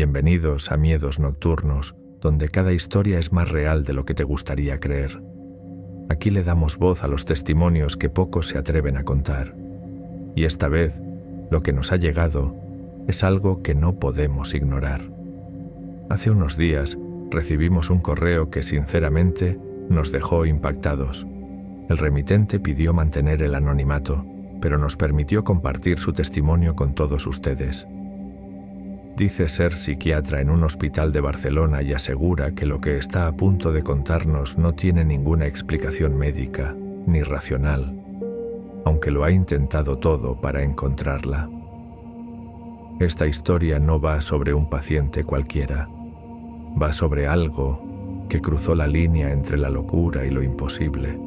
Bienvenidos a Miedos Nocturnos, donde cada historia es más real de lo que te gustaría creer. Aquí le damos voz a los testimonios que pocos se atreven a contar. Y esta vez, lo que nos ha llegado es algo que no podemos ignorar. Hace unos días recibimos un correo que sinceramente nos dejó impactados. El remitente pidió mantener el anonimato, pero nos permitió compartir su testimonio con todos ustedes. Dice ser psiquiatra en un hospital de Barcelona y asegura que lo que está a punto de contarnos no tiene ninguna explicación médica ni racional, aunque lo ha intentado todo para encontrarla. Esta historia no va sobre un paciente cualquiera, va sobre algo que cruzó la línea entre la locura y lo imposible.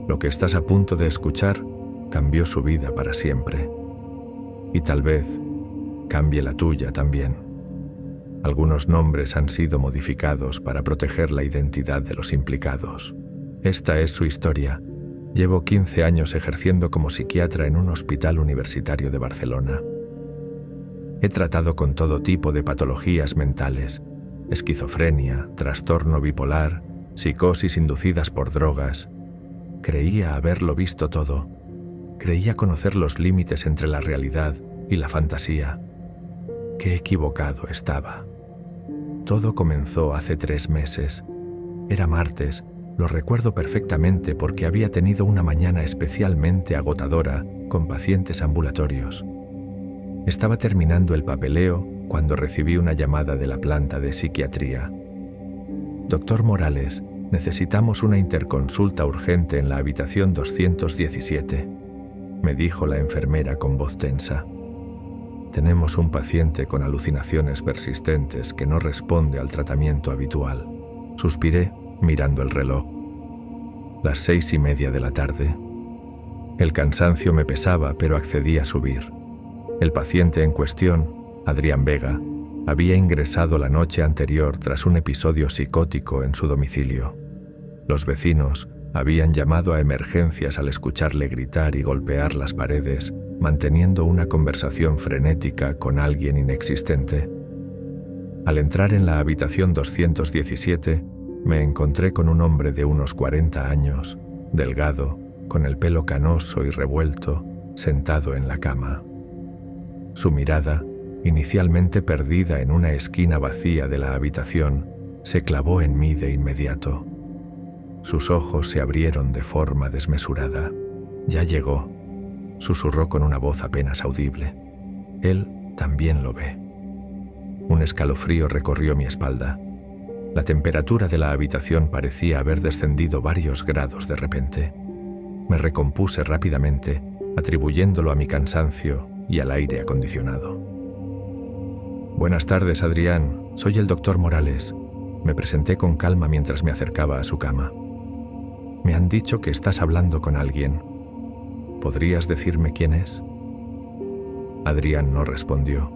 Lo que estás a punto de escuchar cambió su vida para siempre, y tal vez cambie la tuya también. Algunos nombres han sido modificados para proteger la identidad de los implicados. Esta es su historia. Llevo 15 años ejerciendo como psiquiatra en un hospital universitario de Barcelona. He tratado con todo tipo de patologías mentales: esquizofrenia, trastorno bipolar, psicosis inducidas por drogas. Creía haberlo visto todo. Creía conocer los límites entre la realidad y la fantasía. Qué equivocado estaba. Todo comenzó hace 3 meses. Era martes, lo recuerdo perfectamente porque había tenido una mañana especialmente agotadora con pacientes ambulatorios. Estaba terminando el papeleo cuando recibí una llamada de la planta de psiquiatría. Doctor Morales, necesitamos una interconsulta urgente en la habitación 217, me dijo la enfermera con voz tensa. Tenemos un paciente con alucinaciones persistentes que no responde al tratamiento habitual. Suspiré mirando el reloj. Las 6:30 de la tarde. El cansancio me pesaba, pero accedí a subir. El paciente en cuestión, Adrián Vega, había ingresado la noche anterior tras un episodio psicótico en su domicilio. Los vecinos habían llamado a emergencias al escucharle gritar y golpear las paredes, manteniendo una conversación frenética con alguien inexistente. Al entrar en la habitación 217, me encontré con un hombre de unos 40 años, delgado, con el pelo canoso y revuelto, sentado en la cama. Su mirada, inicialmente perdida en una esquina vacía de la habitación, se clavó en mí de inmediato. Sus ojos se abrieron de forma desmesurada. Ya llegó, susurró con una voz apenas audible. Él también lo ve. Un escalofrío recorrió mi espalda. La temperatura de la habitación parecía haber descendido varios grados de repente. Me recompuse rápidamente, atribuyéndolo a mi cansancio y al aire acondicionado. Buenas tardes, Adrián. Soy el doctor Morales. Me presenté con calma mientras me acercaba a su cama. Me han dicho que estás hablando con alguien. ¿Podrías decirme quién es? Adrián no respondió.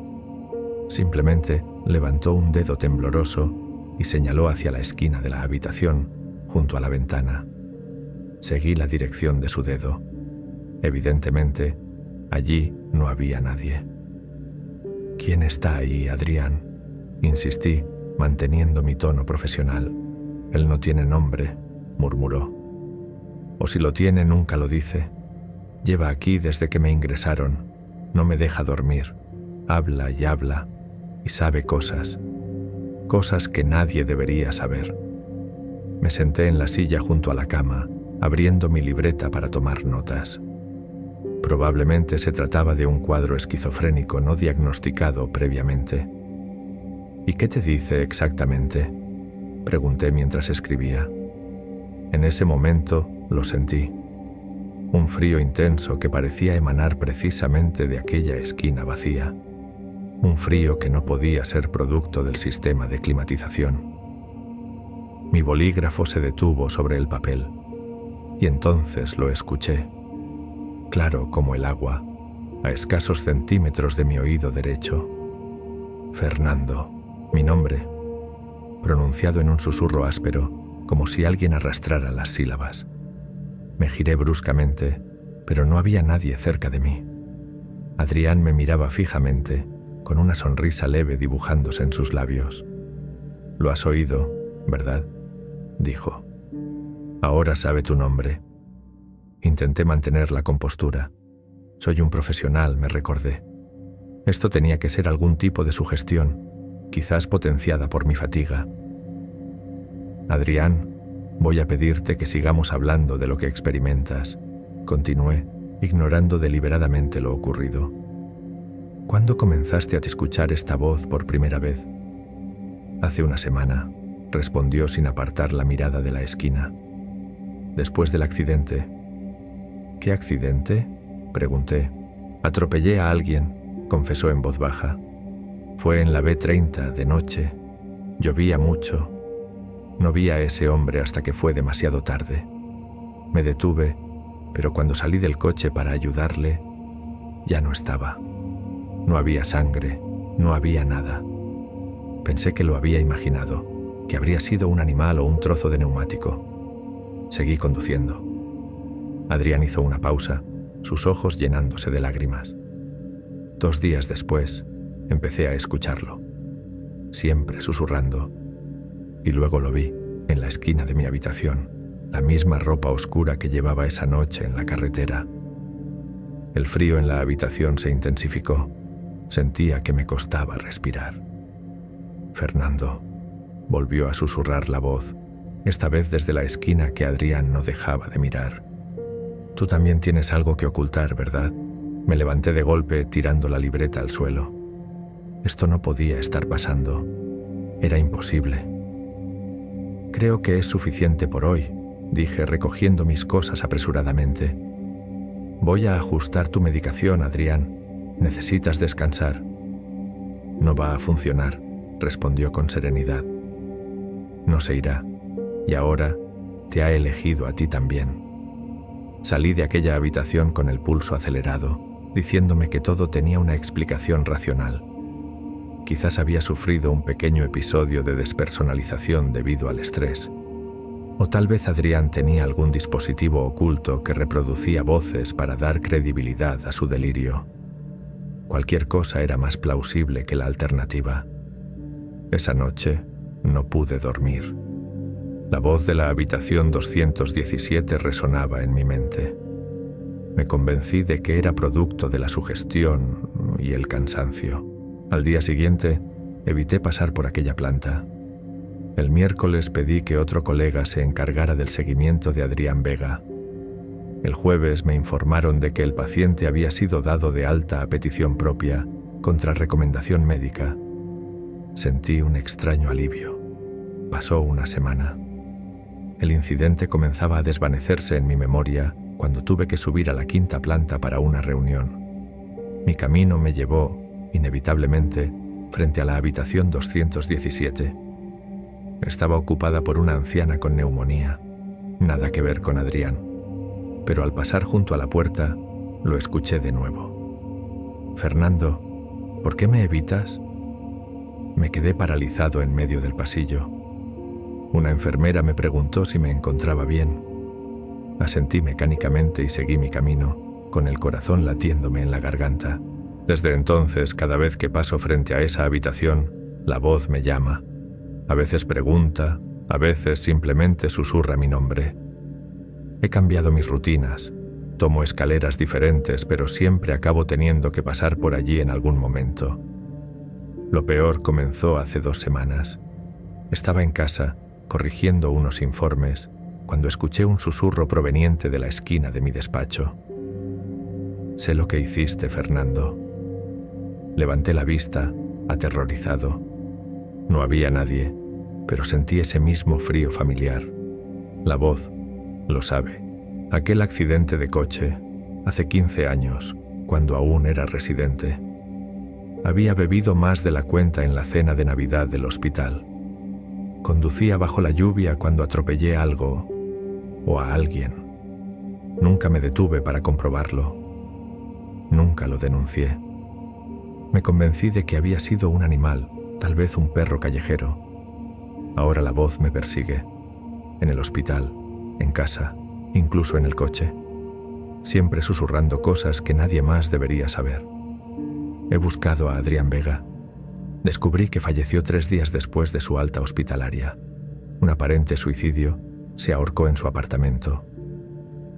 Simplemente levantó un dedo tembloroso y señaló hacia la esquina de la habitación, junto a la ventana. Seguí la dirección de su dedo. Evidentemente, allí no había nadie. ¿Quién está ahí, Adrián? Insistí, manteniendo mi tono profesional. Él no tiene nombre, murmuró. O si lo tiene, nunca lo dice. Lleva aquí desde que me ingresaron. No me deja dormir. Habla y sabe cosas. Cosas que nadie debería saber. Me senté en la silla junto a la cama, abriendo mi libreta para tomar notas. Probablemente se trataba de un cuadro esquizofrénico no diagnosticado previamente. ¿Y qué te dice exactamente?, pregunté mientras escribía. En ese momento lo sentí. Un frío intenso que parecía emanar precisamente de aquella esquina vacía. Un frío que no podía ser producto del sistema de climatización. Mi bolígrafo se detuvo sobre el papel, y entonces lo escuché, claro como el agua, a escasos centímetros de mi oído derecho. Fernando, mi nombre, pronunciado en un susurro áspero, como si alguien arrastrara las sílabas. Me giré bruscamente, pero no había nadie cerca de mí. Adrián me miraba fijamente, con una sonrisa leve dibujándose en sus labios. «Lo has oído, ¿verdad?», dijo. «Ahora sabe tu nombre». Intenté mantener la compostura. «Soy un profesional», me recordé. Esto tenía que ser algún tipo de sugestión, quizás potenciada por mi fatiga. «Adrián, voy a pedirte que sigamos hablando de lo que experimentas», continué, ignorando deliberadamente lo ocurrido. «¿Cuándo comenzaste a escuchar esta voz por primera vez?» «Hace una semana», respondió sin apartar la mirada de la esquina. «Después del accidente». «¿Qué accidente?», pregunté. «Atropellé a alguien», confesó en voz baja. «Fue en la B30 de noche. Llovía mucho. No vi a ese hombre hasta que fue demasiado tarde. Me detuve, pero cuando salí del coche para ayudarle, ya no estaba. No había sangre, no había nada. Pensé que lo había imaginado, que habría sido un animal o un trozo de neumático. Seguí conduciendo». Adrián hizo una pausa, sus ojos llenándose de lágrimas. 2 días después, empecé a escucharlo, siempre susurrando, y luego lo vi en la esquina de mi habitación, la misma ropa oscura que llevaba esa noche en la carretera. El frío en la habitación se intensificó, sentía que me costaba respirar. «Fernando», volvió a susurrar la voz, esta vez desde la esquina que Adrián no dejaba de mirar. «Tú también tienes algo que ocultar, ¿verdad?». Me levanté de golpe tirando la libreta al suelo. Esto no podía estar pasando. Era imposible. «Creo que es suficiente por hoy», dije recogiendo mis cosas apresuradamente. «Voy a ajustar tu medicación, Adrián. Necesitas descansar». «No va a funcionar», respondió con serenidad. «No se irá. Y ahora te ha elegido a ti también». Salí de aquella habitación con el pulso acelerado, diciéndome que todo tenía una explicación racional. Quizás había sufrido un pequeño episodio de despersonalización debido al estrés. O tal vez Adrián tenía algún dispositivo oculto que reproducía voces para dar credibilidad a su delirio. Cualquier cosa era más plausible que la alternativa. Esa noche no pude dormir. La voz de la habitación 217 resonaba en mi mente. Me convencí de que era producto de la sugestión y el cansancio. Al día siguiente, evité pasar por aquella planta. El miércoles pedí que otro colega se encargara del seguimiento de Adrián Vega. El jueves me informaron de que el paciente había sido dado de alta a petición propia, contra recomendación médica. Sentí un extraño alivio. Pasó una semana. El incidente comenzaba a desvanecerse en mi memoria cuando tuve que subir a la 5ª planta para una reunión. Mi camino me llevó, inevitablemente, frente a la habitación 217. Estaba ocupada por una anciana con neumonía, nada que ver con Adrián. Pero al pasar junto a la puerta, lo escuché de nuevo. «Fernando, ¿por qué me evitas?». Me quedé paralizado en medio del pasillo. Una enfermera me preguntó si me encontraba bien. Asentí mecánicamente y seguí mi camino, con el corazón latiéndome en la garganta. Desde entonces, cada vez que paso frente a esa habitación, la voz me llama. A veces pregunta, a veces simplemente susurra mi nombre. He cambiado mis rutinas, tomo escaleras diferentes, pero siempre acabo teniendo que pasar por allí en algún momento. Lo peor comenzó hace 2 semanas. Estaba en casa, corrigiendo unos informes, cuando escuché un susurro proveniente de la esquina de mi despacho. «Sé lo que hiciste, Fernando». Levanté la vista, aterrorizado. No había nadie, pero sentí ese mismo frío familiar. La voz lo sabe. Aquel accidente de coche, hace 15 años, cuando aún era residente. Había bebido más de la cuenta en la cena de Navidad del hospital. Conducía bajo la lluvia cuando atropellé algo o a alguien. Nunca me detuve para comprobarlo. Nunca lo denuncié. Me convencí de que había sido un animal, tal vez un perro callejero. Ahora la voz me persigue. En el hospital, en casa, incluso en el coche. Siempre susurrando cosas que nadie más debería saber. He buscado a Adrián Vega. Descubrí que falleció 3 días después de su alta hospitalaria. Un aparente suicidio. Se ahorcó en su apartamento.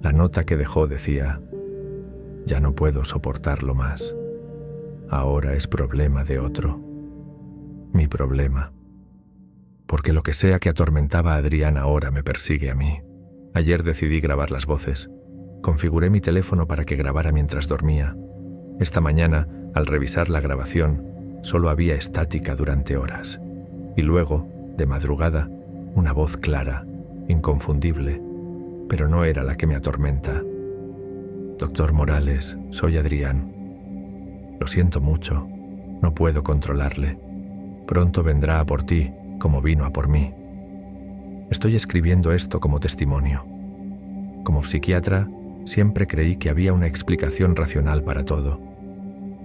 La nota que dejó decía: «Ya no puedo soportarlo más. Ahora es problema de otro. Mi problema. Porque lo que sea que atormentaba a Adrián ahora me persigue a mí». Ayer decidí grabar las voces. Configuré mi teléfono para que grabara mientras dormía. Esta mañana, al revisar la grabación, solo había estática durante horas. Y luego, de madrugada, una voz clara, inconfundible, pero no era la que me atormenta. «Doctor Morales, soy Adrián. Lo siento mucho, no puedo controlarle. Pronto vendrá a por ti, como vino a por mí. Estoy escribiendo esto como testimonio. Como psiquiatra, siempre creí que había una explicación racional para todo.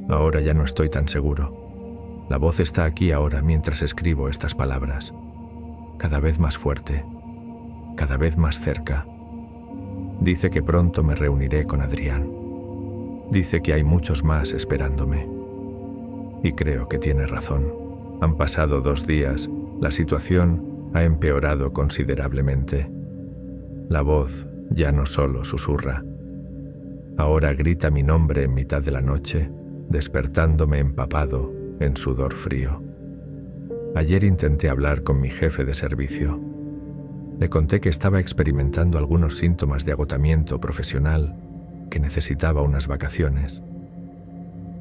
Ahora ya no estoy tan seguro. La voz está aquí ahora mientras escribo estas palabras. Cada vez más fuerte, cada vez más cerca. Dice que pronto me reuniré con Adrián. Dice que hay muchos más esperándome. Y creo que tiene razón. Han pasado 2 días, la situación ha empeorado considerablemente. La voz ya no solo susurra. Ahora grita mi nombre en mitad de la noche, despertándome empapado en sudor frío. Ayer intenté hablar con mi jefe de servicio. Le conté que estaba experimentando algunos síntomas de agotamiento profesional, que necesitaba unas vacaciones.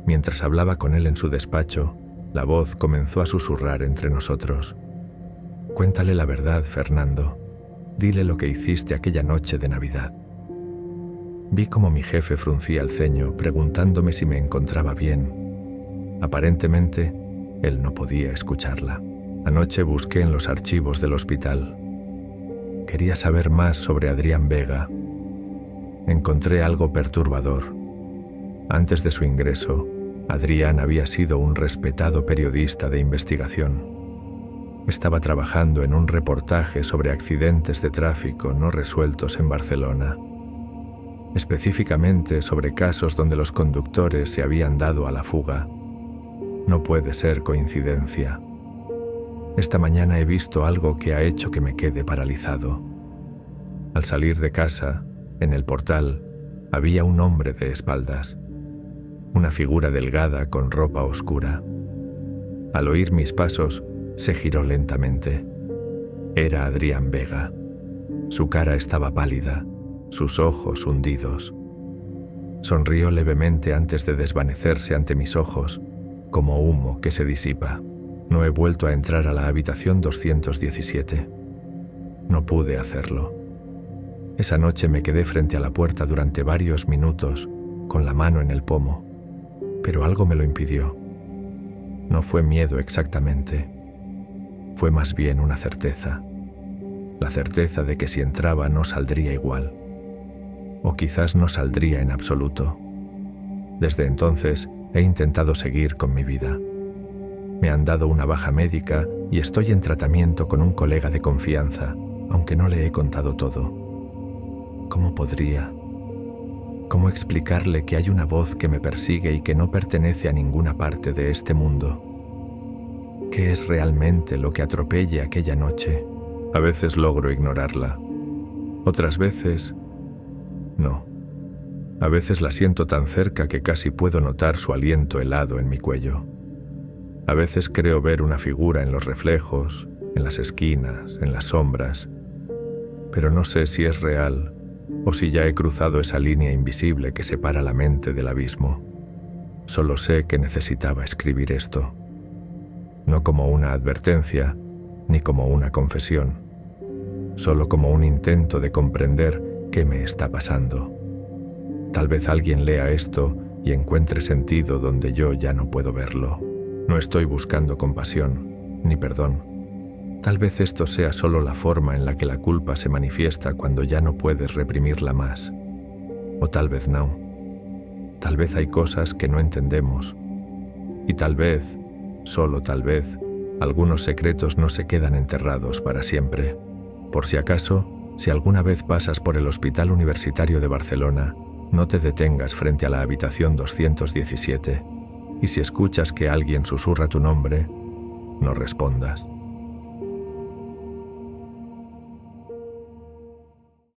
Mientras hablaba con él en su despacho, la voz comenzó a susurrar entre nosotros. «Cuéntale la verdad, Fernando. Dile lo que hiciste aquella noche de Navidad». Vi cómo mi jefe fruncía el ceño, preguntándome si me encontraba bien. Aparentemente, él no podía escucharla. Anoche busqué en los archivos del hospital. Quería saber más sobre Adrián Vega. Encontré algo perturbador. Antes de su ingreso, Adrián había sido un respetado periodista de investigación. Estaba trabajando en un reportaje sobre accidentes de tráfico no resueltos en Barcelona. Específicamente sobre casos donde los conductores se habían dado a la fuga. No puede ser coincidencia. Esta mañana he visto algo que ha hecho que me quede paralizado. Al salir de casa, en el portal, había un hombre de espaldas. Una figura delgada con ropa oscura. Al oír mis pasos, se giró lentamente. Era Adrián Vega. Su cara estaba pálida, sus ojos hundidos. Sonrió levemente antes de desvanecerse ante mis ojos, como humo que se disipa. No he vuelto a entrar a la habitación 217. No pude hacerlo. Esa noche me quedé frente a la puerta durante varios minutos, con la mano en el pomo, pero algo me lo impidió. No fue miedo exactamente. Fue más bien una certeza. La certeza de que si entraba no saldría igual. O quizás no saldría en absoluto. Desde entonces he intentado seguir con mi vida. Me han dado una baja médica y estoy en tratamiento con un colega de confianza, aunque no le he contado todo. ¿Cómo podría? ¿Cómo explicarle que hay una voz que me persigue y que no pertenece a ninguna parte de este mundo? ¿Qué es realmente lo que atropelle aquella noche? A veces logro ignorarla. Otras veces, no. A veces la siento tan cerca que casi puedo notar su aliento helado en mi cuello. A veces creo ver una figura en los reflejos, en las esquinas, en las sombras, pero no sé si es real o si ya he cruzado esa línea invisible que separa la mente del abismo. Solo sé que necesitaba escribir esto. No como una advertencia, ni como una confesión, solo como un intento de comprender qué me está pasando. Tal vez alguien lea esto y encuentre sentido donde yo ya no puedo verlo. No estoy buscando compasión, ni perdón. Tal vez esto sea solo la forma en la que la culpa se manifiesta cuando ya no puedes reprimirla más. O tal vez no. Tal vez hay cosas que no entendemos. Y tal vez, solo tal vez, algunos secretos no se quedan enterrados para siempre. Por si acaso, si alguna vez pasas por el Hospital Universitario de Barcelona, no te detengas frente a la habitación 217. Y si escuchas que alguien susurra tu nombre, no respondas.